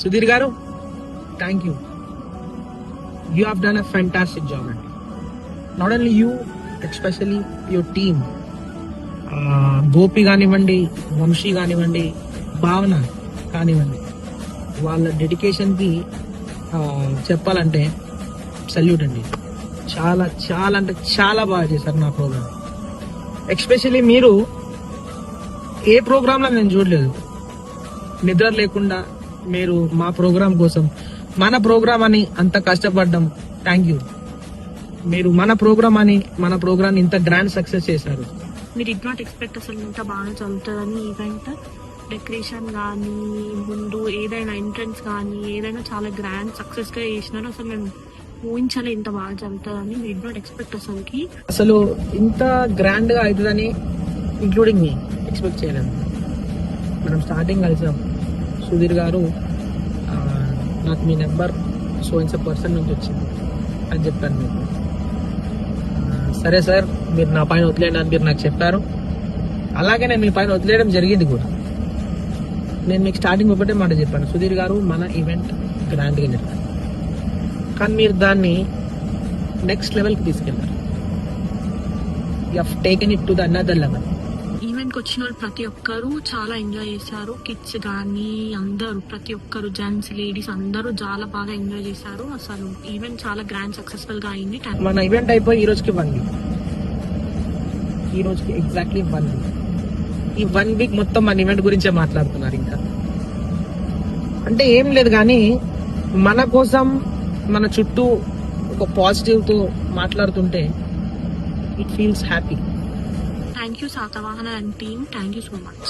సుధీర్ గారు, thank you. You have done a fantastic job అండి. Not only you, especially your team. Gopi కానివ్వండి, వంశీ కానివ్వండి, భావన కానివ్వండి, వాళ్ళ డెడికేషన్కి చెప్పాలంటే సల్యూట్ అండి. చాలా చాలా అంటే చాలా బాగా చేశారు నా ప్రోగ్రామ్. ఎస్పెషల్లీ మీరు ఏ ప్రోగ్రాంలో నేను చూడలేదు, నిద్ర లేకుండా మీరు మా ప్రోగ్రాం కోసం, మన ప్రోగ్రామ్ అని అంత కష్టపడ్డం. Thank you. మీరు మన ప్రోగ్రామ్ ఇంత గ్రాండ్ సక్సెస్ చేశారు. మీరు ఇట్ నాట్ ఎక్స్పెక్ట్ అసలు ఇంత బాగా జరుగుతుందని. ఈవెంట్ డెకరేషన్ కానీ, ముందు ఏదైనా ఎంట్రన్స్ కానీ ఏదైనా చాలా గ్రాండ్ సక్సెస్ గా చేసినారు. అసలు మేము ఊహించాలి ఇంత బాగా జరుగుతుందని. మీరు ఇట్ నాట్ ఎక్స్పెక్ట్ అసలు ఇంత గ్రాండ్ గా అవుతుందని ఇంక్లూడింగ్ మీ ఎక్స్పెక్ట్ చేయలేదు. మనం స్టార్టింగ్ కలిసాం, సుధీర్ గారు నాకు మీ నెంబర్ సో ఇన్స్ పర్సన్ నుంచి వచ్చింది అని చెప్పాను మీకు. సరే సార్, మీరు నా పైన వదిలేయండి అని మీరు నాకు చెప్పారు. అలాగే నేను మీ పైన వదిలేయడం జరిగింది కూడా. నేను మీకు స్టార్టింగ్ ఒకటే మాట చెప్పాను, సుధీర్ గారు మన ఈవెంట్ గ్రాండ్గా జరిగింది, కానీ మీరు దాన్ని నెక్స్ట్ లెవెల్కి తీసుకెళ్లారు. You have taken it to the another level. ఈవెంట్కి వచ్చిన వాళ్ళు ప్రతి ఒక్కరు చాలా ఎంజాయ్ చేశారు. కిడ్స్ కానీ అందరూ, ప్రతి ఒక్కరు, జెంట్స్ లేడీస్ అందరూ చాలా బాగా ఎంజాయ్ చేశారు. అసలు ఈవెంట్ చాలా గ్రాండ్ సక్సెస్ఫుల్ గా అయింది. మన ఈవెంట్ అయిపోయి ఈ రోజుకి 1 వీక్. ఈ రోజుకి ఎగ్జాక్ట్లీ 1 వీక్. ఈ 1 వీక్ మొత్తం మన ఈవెంట్ గురించే మాట్లాడుతున్నారు. ఇంకా అంటే ఏం లేదు, కానీ మన కోసం మన చుట్టూ ఒక పాజిటివ్ తో మాట్లాడుతుంటే it feels happy. Thank you, Satavahana and team. Thank you so much.